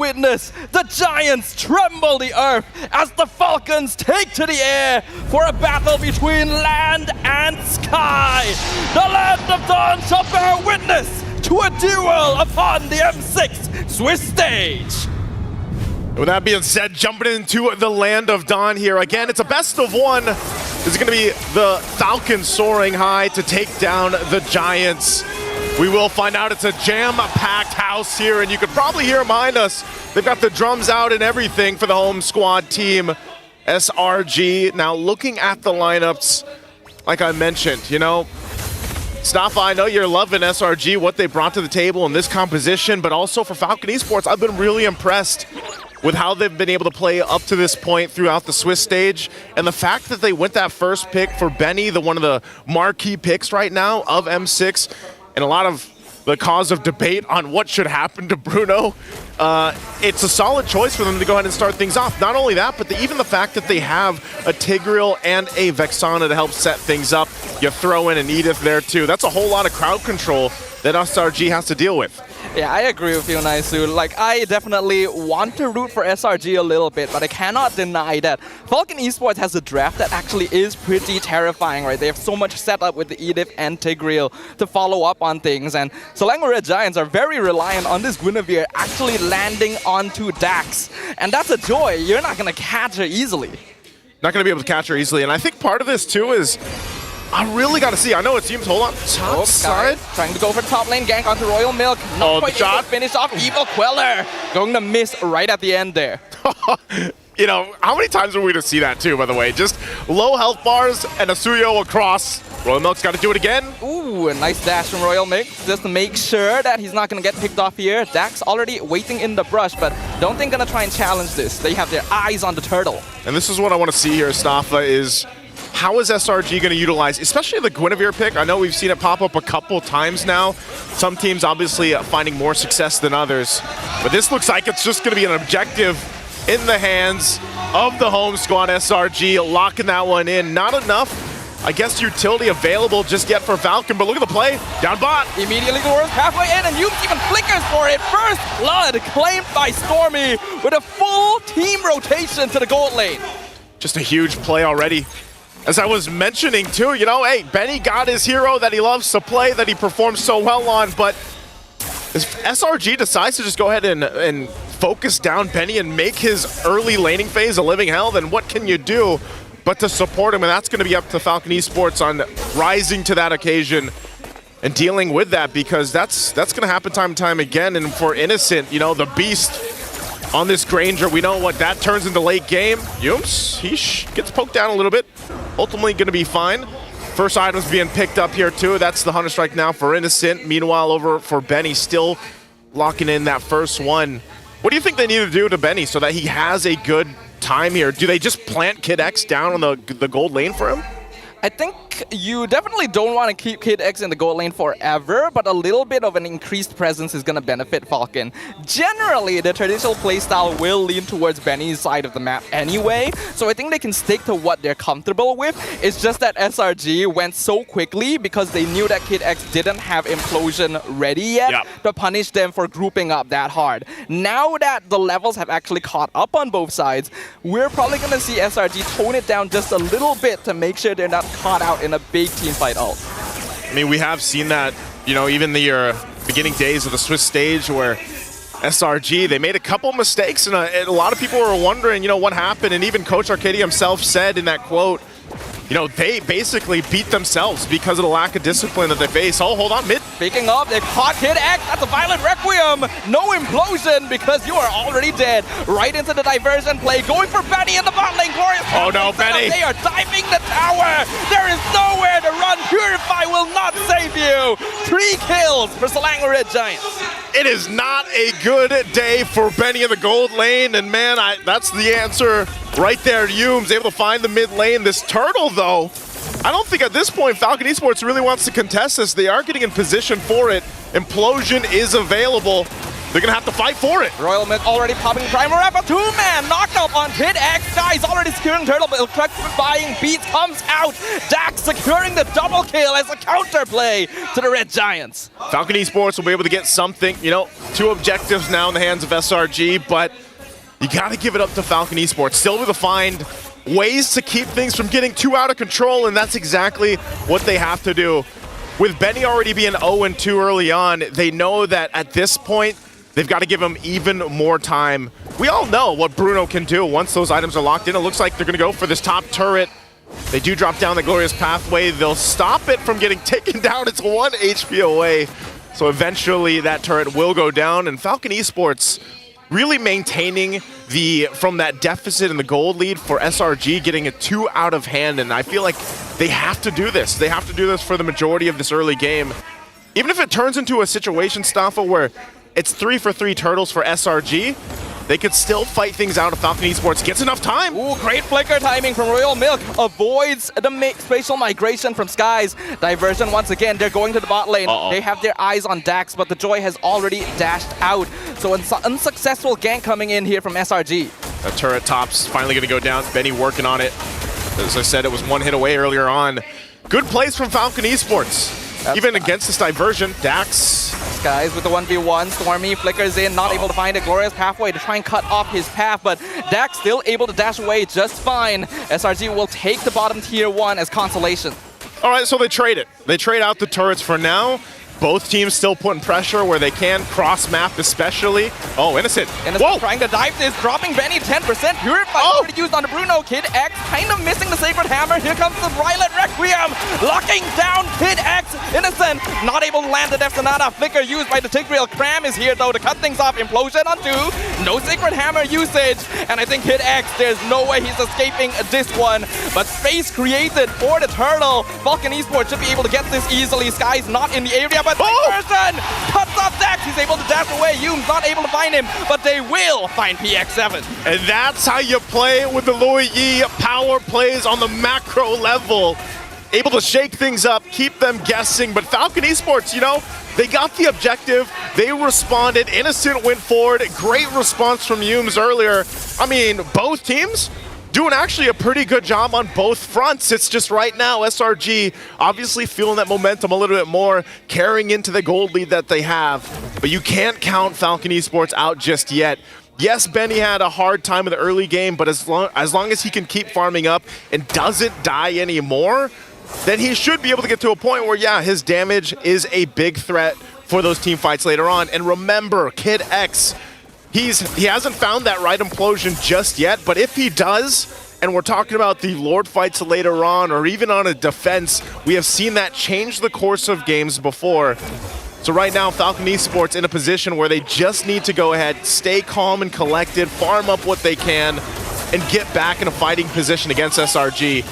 witness the Giants tremble the earth as the Falcons take to the air for a battle between land and sky. The land of Dawn shall bear witness to a duel upon the M6 Swiss stage. With that being said, jumping into the land of Dawn here. Again, it's a best of one. This is going to be the Falcons soaring high to take down the Giants. We will find out. It's a jam-packed house here, and you could probably hear behind us. They've got the drums out and everything for the home squad team, SRG. Now, looking at the lineups, like I mentioned, you know, Staffa, I know you're loving SRG, what they brought to the table in this composition, but also for Falcon Esports, I've been really impressed with how they've been able to play up to this point throughout the Swiss stage. And the fact that they went that first pick for Benny, one of the marquee picks right now of M6, and a lot of the cause of debate on what should happen to Bruno, it's a solid choice for them to go ahead and start things off. Not only that, but even the fact that they have a Tigreal and a Vexana to help set things up. You throw in an Edith there too. That's a whole lot of crowd control that SRG has to deal with. Yeah, I agree with you, Naisu. Like, I definitely want to root for SRG a little bit, but I cannot deny that Falcon Esports has a draft that actually is pretty terrifying, right? They have so much set up with the Edith and Tigreal to follow up on things, and Selangor Red Giants are very reliant on this Guinevere actually landing onto Dax. And that's a joy. You're not going to catch her easily. Not going to be able to catch her easily, and I think part of this, too, is I really got to see. I know it seems, hold on, top side. Trying to go for top lane, gank onto Royal Milk. Not quite able to finish off. Evil Queller going to miss right at the end there. You know, how many times are we to see that too, by the way? Just low health bars and a Suyo across. Royal Milk's got to do it again. Ooh, a nice dash from Royal Milk just to make sure that he's not going to get picked off here. Dax already waiting in the brush, but don't think going to try and challenge this. They have their eyes on the turtle. And this is what I want to see here, Staffa, is how is SRG going to utilize, especially the Guinevere pick? I know we've seen it pop up a couple times now. Some teams obviously finding more success than others. But this looks like it's just going to be an objective in the hands of the home squad. SRG locking that one in. Not enough, I guess, utility available just yet for Falcon, but look at the play. Down bot. Immediately towards halfway in, and Yume even flickers for it. First blood claimed by Stormy with a full team rotation to the gold lane. Just a huge play already. As I was mentioning too, you know, hey, Benny got his hero that he loves to play, that he performs so well on, but if SRG decides to just go ahead and focus down Benny and make his early laning phase a living hell, then what can you do but to support him? And that's going to be up to Falcon Esports on rising to that occasion and dealing with that, because that's going to happen time and time again. And for Innocent, you know, the beast on this Granger, we know what that turns into late game. Yumes, he gets poked down a little bit. Ultimately going to be fine. First item's being picked up here too. That's the Hunter Strike now for Innocent. Meanwhile, over for Benny, still locking in that first one. What do you think they need to do to Benny so that he has a good time here? Do they just plant Kid X down on the gold lane for him? I think you definitely don't want to keep Kid X in the gold lane forever, but a little bit of an increased presence is going to benefit Falcon. Generally, the traditional playstyle will lean towards Benny's side of the map anyway, so I think they can stick to what they're comfortable with. It's just that SRG went so quickly because they knew that Kid X didn't have Implosion ready yet to punish them for grouping up that hard. Now that the levels have actually caught up on both sides, we're probably going to see SRG tone it down just a little bit to make sure they're not caught out in a big team fight ult. I mean, we have seen that, you know, even the beginning days of the Swiss stage where SRG, they made a couple mistakes, and a lot of people were wondering, you know, what happened. And even Coach Arcadia himself said in that quote, you know, they basically beat themselves because of the lack of discipline that they face. Oh, hold on, mid. Speaking of, they caught Kid X. That's a violent requiem. No implosion because you are already dead. Right into the diversion play. Going for Benny in the bot lane. Glorious. Oh no, Benny. They are diving the tower. There is nowhere to run. Purify will not save you. 3 kills for Selangor Red Giants. It is not a good day for Benny in the gold lane. And man, that's the answer right there. Yume's able to find the mid lane. This turtle, though, I don't think at this point Falcon Esports really wants to contest this. They are getting in position for it. Implosion is available. they're going to have to fight for it. Royal Milk already popping Primal Wrap, a two-man knockout on Kid X. Guy's already securing Turtle, but Truck buying Beats comes out. Dax securing the double kill as a counterplay to the Red Giants. Falcon Esports will be able to get something, you know, 2 objectives now in the hands of SRG, but you got to give it up to Falcon Esports. Still able to find ways to keep things from getting too out of control, and that's exactly what they have to do. With Benny already being 0-2 early on, they know that at this point, they've got to give him even more time. We all know what Bruno can do once those items are locked in. It looks like they're going to go for this top turret. They do drop down the Glorious Pathway. They'll stop it from getting taken down. It's 1 HP away. So eventually that turret will go down, and Falcon Esports really maintaining from that deficit in the gold lead for SRG, getting it 2 out of hand, and I feel like they have to do this. They have to do this for the majority of this early game. Even if it turns into a situation, Staffa, where it's 3 for 3 turtles for SRG, they could still fight things out if Falcon Esports gets enough time. Ooh, great flicker timing from Royal Milk. Avoids the spatial migration from Skies. Diversion once again. They're going to the bot lane. They have their eyes on Dax, but the Joy has already dashed out. So an unsuccessful gank coming in here from SRG. That turret top's finally going to go down. Benny working on it. As I said, it was 1 hit away earlier on. Good plays from Falcon Esports. Even against this diversion, Dax. Skies with the 1v1, Stormy flickers in, not able to find a Glorious Pathway to try and cut off his path, but Dax still able to dash away just fine. SRG will take the bottom tier 1 as consolation. All right, so they trade it. They trade out the turrets for now. Both teams still putting pressure where they can, cross-map especially. Oh, Innocent. Innocent trying to dive this, dropping Benny 10%. Purify already used on the Bruno. Kid X kind of missing the Sacred Hammer. Here comes the Violet Requiem, locking down Kid X. Innocent not able to land the Death Sonata. Flicker used by the Tigreal. Cram is here though to cut things off. Implosion on 2. No Sacred Hammer usage. And I think Kid X, there's no way he's escaping this one. But space created for the Turtle. Falcon Esports should be able to get this easily. Sky's not in the area, but person cuts off Dax. He's able to dash away. Yume's not able to find him, but they will find PX7. And that's how you play with the Louis Yi power plays on the macro level. Able to shake things up, keep them guessing, but Falcon Esports, you know, they got the objective, they responded, Innocent went forward, great response from Yumes earlier. I mean, both teams doing actually a pretty good job on both fronts. It's just right now, SRG obviously feeling that momentum a little bit more, carrying into the gold lead that they have. But you can't count Falcon Esports out just yet. Yes, Benny had a hard time in the early game, but as long as he can keep farming up and doesn't die anymore, then he should be able to get to a point where, yeah, his damage is a big threat for those team fights later on. And remember, Kid X, he hasn't found that right implosion just yet, but if he does, and we're talking about the Lord fights later on, or even on a defense, we have seen that change the course of games before. So right now, Falcon Esports in a position where they just need to go ahead, stay calm and collected, farm up what they can, and get back in a fighting position against SRG.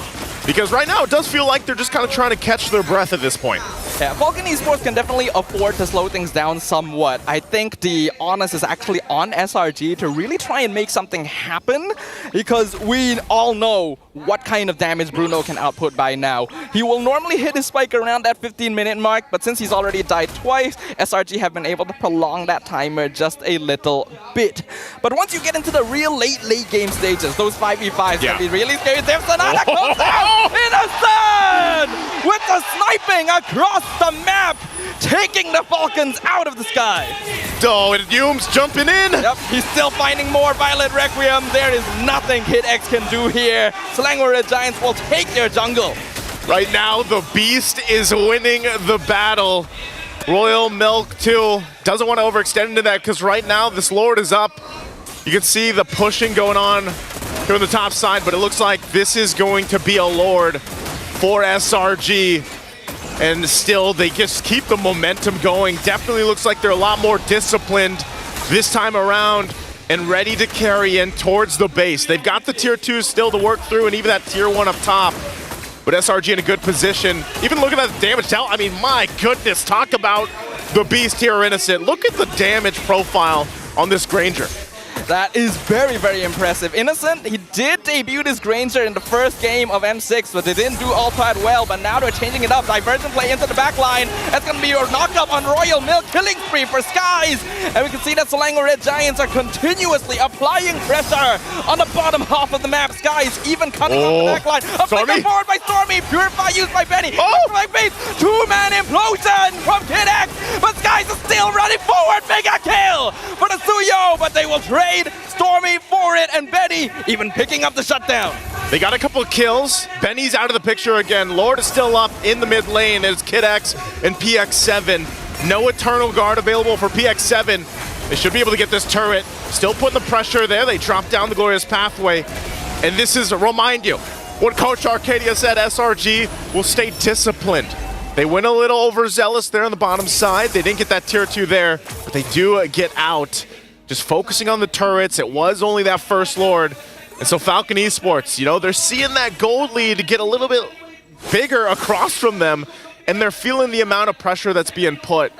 Because right now, it does feel like they're just kind of trying to catch their breath at this point. Yeah, Falcon Esports can definitely afford to slow things down somewhat. I think the onus is actually on SRG to really try and make something happen, because we all know what kind of damage Bruno can output by now. He will normally hit his spike around that 15-minute mark, but since he's already died twice, SRG have been able to prolong that timer just a little bit. But once you get into the real late game stages, those 5v5s can be really scary. There's Sonata comes out! Innocent! With the sniping across the map, taking the Falcons out of the sky. Oh, and Yume's jumping in. Yep, he's still finding more Violet Requiem. There is nothing Kid X can do here. Selangor Giants will take their jungle. Right now, the Beast is winning the battle. Royal Milk, too, doesn't want to overextend into that, because right now, this Lord is up. You can see the pushing going on here on the top side, but it looks like this is going to be a Lord for SRG. And still, they just keep the momentum going. Definitely looks like they're a lot more disciplined this time around and ready to carry in towards the base. They've got the tier 2 still to work through, and even that tier 1 up top. But SRG in a good position. Even looking at the damage tell, I mean, my goodness, talk about the Beast here, Innocent. Look at the damage profile on this Granger. That is very, very impressive. Innocent, he did debut this Granger in the first game of M6, but they didn't do all that well. But now they're changing it up. Divergent play into the back line. That's going to be your knockup on Royal Milk. Killing spree for Skies. And we can see that Selangor Red Giants are continuously applying pressure on the bottom half of the map. Skies even cutting off the back line. A flicker forward by Stormy. Purify used by Benny. Like base. Two-man implosion from Kid X. But Skies is still running forward. Mega kill for the Suyo. But they will trade Stormy for it, and Benny even picking up the shutdown. They got a couple of kills. Benny's out of the picture again. Lord is still up in the mid lane. It's Kid X and PX7. No Eternal Guard available for PX7. They should be able to get this turret. Still putting the pressure there. They drop down the Glorious Pathway. And this is, remind you, what Coach Arcadia said, SRG will stay disciplined. They went a little overzealous there on the bottom side. They didn't get that tier 2 there, but they do get out. Just focusing on the turrets. It was only that first Lord. And so Falcon Esports, you know, they're seeing that gold lead get a little bit bigger across from them, and they're feeling the amount of pressure that's being put.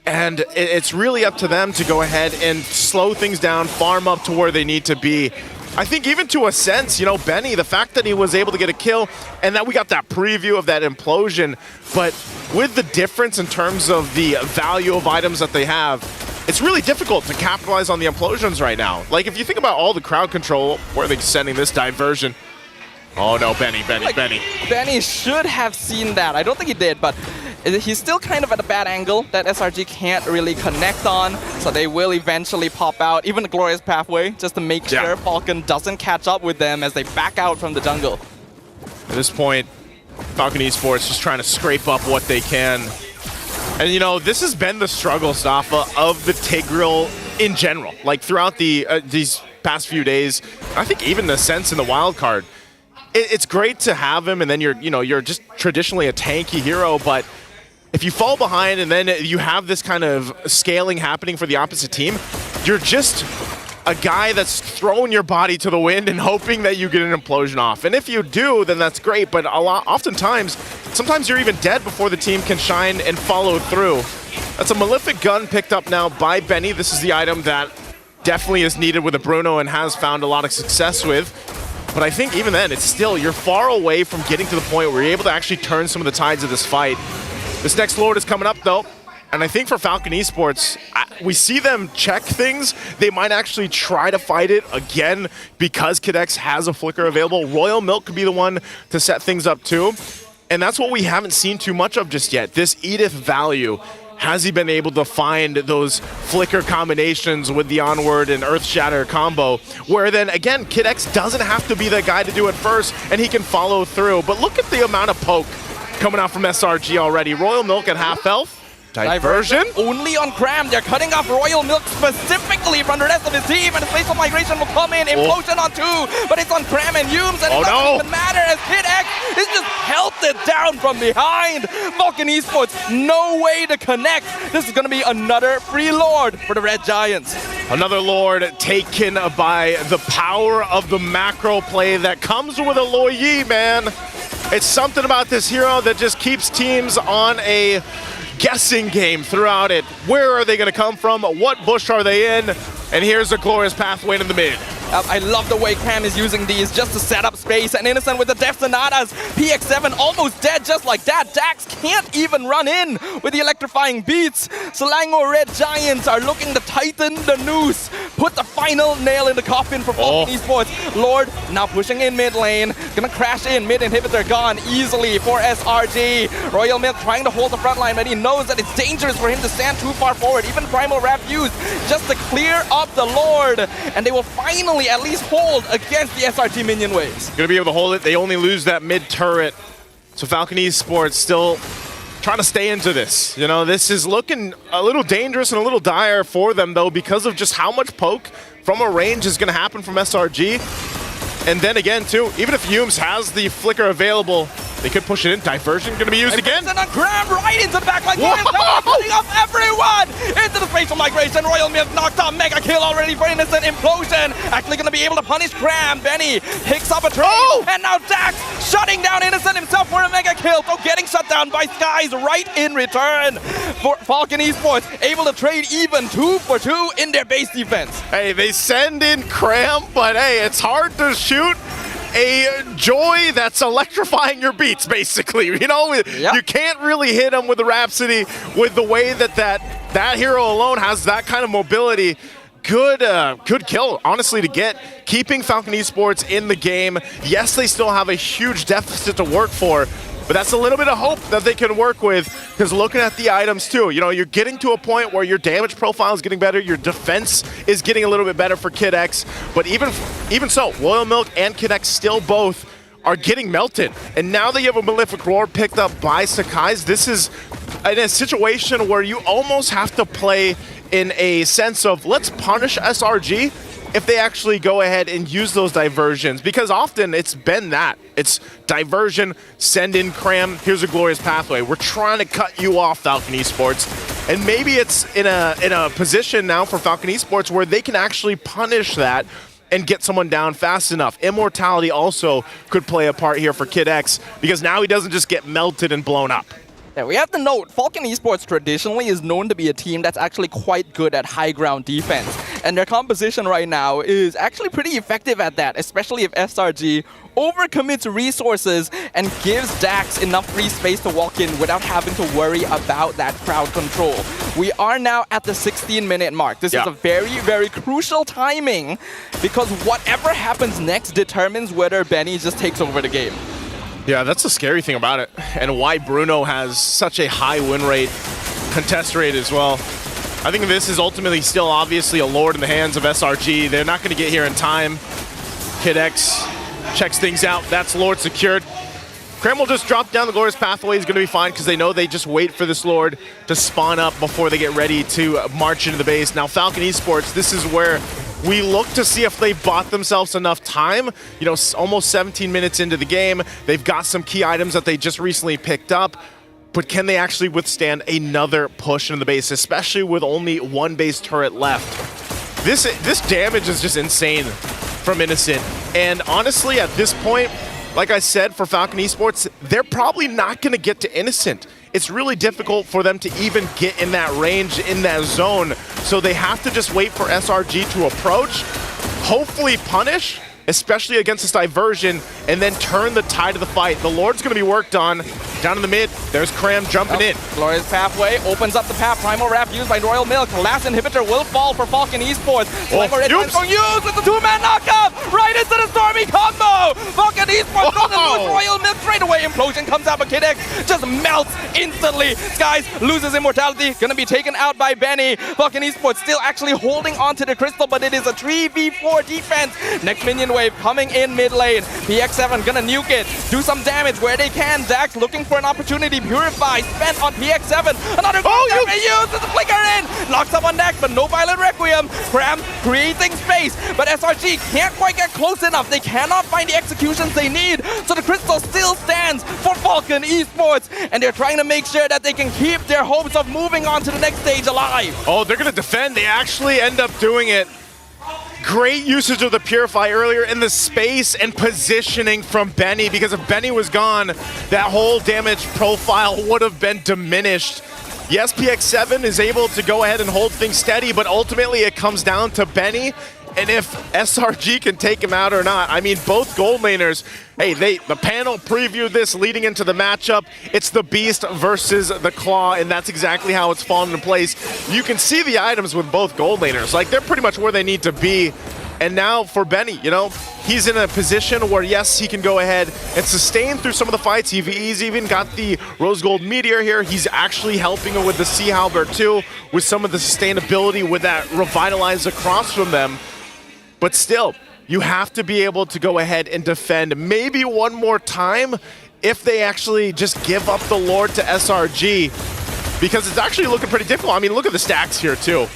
And it's really up to them to go ahead and slow things down, farm up to where they need to be. I think even to a sense, you know, Benny, the fact that he was able to get a kill and that we got that preview of that implosion, but with the difference in terms of the value of items that they have, it's really difficult to capitalize on the implosions right now. Like, if you think about all the crowd control, where are they sending this diversion? Oh no, Benny. Benny should have seen that. I don't think he did, but he's still kind of at a bad angle that SRG can't really connect on, so they will eventually pop out, even the Glorious Pathway, just to make sure Falcon doesn't catch up with them as they back out from the jungle. At this point, Falcon Esports just trying to scrape up what they can. And you know, this has been the struggle, Stafa, of the Tigreal in general. Like throughout these past few days, I think even the sense in the wild card. It's great to have him, and then you're just traditionally a tanky hero, but if you fall behind and then you have this kind of scaling happening for the opposite team, you're just a guy that's throwing your body to the wind and hoping that you get an implosion off. And if you do, then that's great, but sometimes you're even dead before the team can shine and follow through. That's a Malefic Gun picked up now by Benny. This is the item that definitely is needed with a Bruno and has found a lot of success with. But I think even then, it's still, you're far away from getting to the point where you're able to actually turn some of the tides of this fight. This next Lord is coming up, though. And I think for Falcon Esports, we see them check things. They might actually try to fight it again because Kid X has a flicker available. Royal Milk could be the one to set things up, too. And that's what we haven't seen too much of just yet. This Edith value. Has he been able to find those flicker combinations with the Onward and Earthshatter combo, where then, again, Kid X doesn't have to be the guy to do it first, and he can follow through. But look at the amount of poke coming out from SRG already. Royal Milk at half health. Diversion only on Cram. They're cutting off Royal Milk specifically from the rest of his team, and the Spatial Migration will come in. Implosion on 2, but it's on Cram and Humes, and it doesn't even matter as Kid X is just held it down from behind. Falcon Esports, no way to connect. This is going to be another free Lord for the Red Giants. Another Lord taken by the power of the macro play that comes with a Lo Yi, man. It's something about this hero that just keeps teams on a guessing game throughout it. Where are they going to come from? What bush are they in? And here's a Glorious Pathway in the mid. I love the way Cram is using these just to set up space, and Innocent with the Death Sonatas. PX7 almost dead just like that. Dax can't even run in with the electrifying beats. Selangor Red Giants are looking to tighten the noose, put the final nail in the coffin for Falcon Esports. Lord now pushing in mid lane, gonna crash in, mid inhibitor gone easily for SRG. Royal Milk trying to hold the front line, but he knows that it's dangerous for him to stand too far forward. Even Primal Wrap used just to clear up the Lord, and they will finally at least hold against the SRG minion waves. Gonna be able to hold it. They only lose that mid turret. So Falcon Esports still trying to stay into this. You know, this is looking a little dangerous and a little dire for them, though, because of just how much poke from a range is gonna happen from SRG. And then again, too, even if Humes has the flicker available, They could push it in. Diversion going to be used again. And a grab right into the back line. Cutting up everyone into the spatial migration. Royal Milk knocked out. Mega kill already for Innocent. Implosion. Actually going to be able to punish Cram. Benny picks up a trade. And now Dax shutting down Innocent himself for a mega kill. So getting shut down by Skies right in return. For Falcon Esports able to trade even 2 for 2 in their base defense. Hey, they send in Cram, but hey, it's hard to shoot a Joy that's electrifying your beats, basically. You know, you can't really hit him with the Rhapsody with the way that hero alone has that kind of mobility. Good kill, honestly, to get. Keeping Falcon Esports in the game. Yes, they still have a huge deficit to work for, but that's a little bit of hope that they can work with, because looking at the items too, you know, you're getting to a point where your damage profile is getting better, your defense is getting a little bit better for Kid X, but even so, Royal Milk and Kid X still both are getting melted. And now that you have a Malefic Roar picked up by Sakai's, this is in a situation where you almost have to play in a sense of, let's punish SRG if they actually go ahead and use those diversions, because often it's been that. It's diversion, send in Cram, here's a glorious pathway. We're trying to cut you off, Falcon Esports. And maybe it's in a position now for Falcon Esports where they can actually punish that and get someone down fast enough. Immortality also could play a part here for Kid X, because now he doesn't just get melted and blown up. Yeah, we have to note, Falcon Esports traditionally is known to be a team that's actually quite good at high ground defense. And their composition right now is actually pretty effective at that, especially if SRG overcommits resources and gives Dax enough free space to walk in without having to worry about that crowd control. We are now at the 16-minute mark. This is a very, very crucial timing, because whatever happens next determines whether Benny just takes over the game. Yeah, that's the scary thing about it, and why Bruno has such a high win rate, contest rate as well. I think this is ultimately still obviously a Lord in the hands of SRG. They're not going to get here in time. Kid X checks things out. That's Lord secured. Cram will just drop down the Glorious Pathway. He's going to be fine, because they know they just wait for this Lord to spawn up before they get ready to march into the base. Now, Falcon Esports, this is where we look to see if they bought themselves enough time. You know, almost 17 minutes into the game. They've got some key items that they just recently picked up. But can they actually withstand another push into the base, especially with only one base turret left? This damage is just insane from Innocent. And honestly, at this point, like I said, for Falcon Esports, they're probably not going to get to Innocent. It's really difficult for them to even get in that range, in that zone. So they have to just wait for SRG to approach, hopefully punish, especially against this diversion, and then turn the tide of the fight. The Lord's going to be worked on. Down in the mid, there's Cram jumping in. Glorious Pathway opens up the path. Primal Wrap used by Royal Milk. Last inhibitor will fall for Falcon Esports. Slimer Red is going to use with the two-man knockup right into the Stormy combo. Falcon Esports going to lose Royal Milk straight away. Implosion comes out, but Kid X just melts instantly. Skies loses immortality, going to be taken out by Benny. Falcon Esports still actually holding on to the crystal, but it is a 3v4 defense. Next minion wave coming in mid lane. PX7 gonna nuke it, do some damage where they can. Dax looking for an opportunity. Purify spent on PX7. Another gold uses the flicker in. Locks up on Dax, but no Violent Requiem. Cram creating space, but SRG can't quite get close enough. They cannot find the executions they need. So the crystal still stands for Falcon Esports, and they're trying to make sure that they can keep their hopes of moving on to the next stage alive. Oh, they're gonna defend. They actually end up doing it. Great usage of the Purify earlier in the space and positioning from Benny, because if Benny was gone, that whole damage profile would have been diminished. Yes, PX7 is able to go ahead and hold things steady, but ultimately it comes down to Benny, and if SRG can take him out or not. I mean, both gold laners, hey, the panel previewed this leading into the matchup. It's the Beast versus the Claw, and that's exactly how it's fallen into place. You can see the items with both gold laners. Like, they're pretty much where they need to be. And now for Benny, you know, he's in a position where, yes, he can go ahead and sustain through some of the fights. He's even got the Rose Gold Meteor here. He's actually helping him with the Sea Halberd too, with some of the sustainability with that Revitalize across from them. But still, you have to be able to go ahead and defend maybe one more time if they actually just give up the Lord to SRG, because it's actually looking pretty difficult. I mean, look at the stacks here too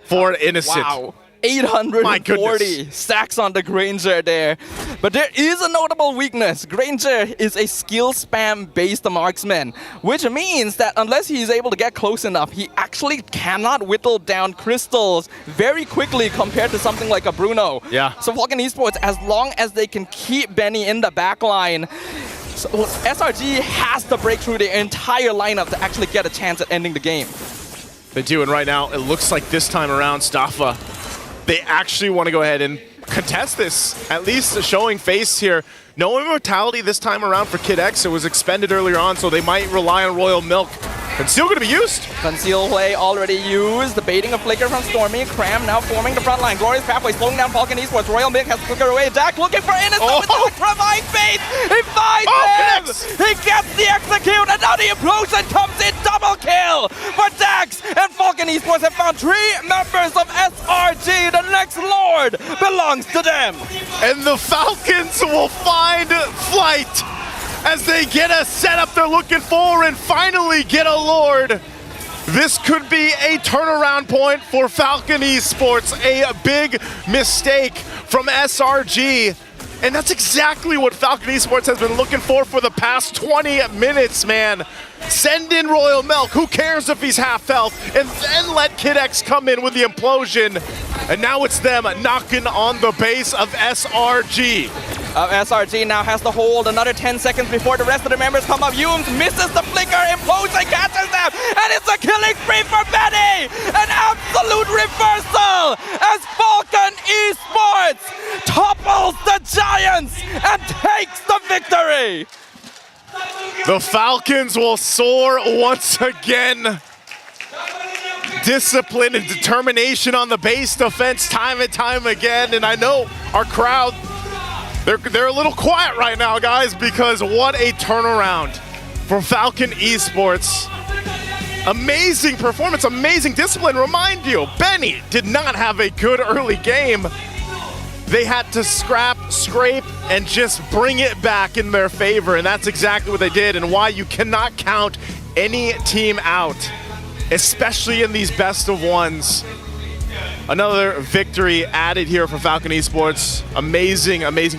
for Innocent. Wow. 840 stacks on the Granger there. But there is a notable weakness. Granger is a skill spam based marksman, which means that unless he is able to get close enough, he actually cannot whittle down crystals very quickly compared to something like a Bruno. Yeah. So FCON Esports, as long as they can keep Benny in the back line, so SRG has to break through the entire lineup to actually get a chance at ending the game. They do, and right now it looks like this time around, Staffa, they actually want to go ahead and contest this, at least showing face here. No immortality this time around for Kid X. It was expended earlier on, so they might rely on Royal Milk. And still going to be used. Conceal play already used. The baiting of Flicker from Stormy. Cram now forming the front line. Glorious Pathway slowing down FCON Esports. Royal Milk has Flicker away. Jack looking for Innocent with the provides bait. He finds him. He gets the execute, and now the implosion comes in. Double kill for Dax. And FCON Esports have found 3 members of SRG. The next Lord belongs to them. And the Falcons will find flight as they get a setup they're looking for and finally get a Lord. This could be a turnaround point for FCON Esports. A big mistake from SRG. And that's exactly what FCON Esports has been looking for the past 20 minutes, man. Send in Royal Milk, who cares if he's half health, and then let Kid X come in with the implosion. And now it's them knocking on the base of SRG. SRG now has to hold another 10 seconds before the rest of the members come up. Yumes misses the flicker, implosion catches them, and it's a killing spree for Benny! An absolute reversal as FCON Esports topples the Giants and takes the victory! The Falcons will soar once again. Discipline and determination on the base defense time and time again, and I know our crowd, they're a little quiet right now, guys, because what a turnaround from FCON Esports. Amazing performance, amazing discipline. Remind you, Benny did not have a good early game. They had to scrape, and just bring it back in their favor, and that's exactly what they did, and why you cannot count any team out, especially in these best of ones. Another victory added here for FCON Esports. Amazing, amazing.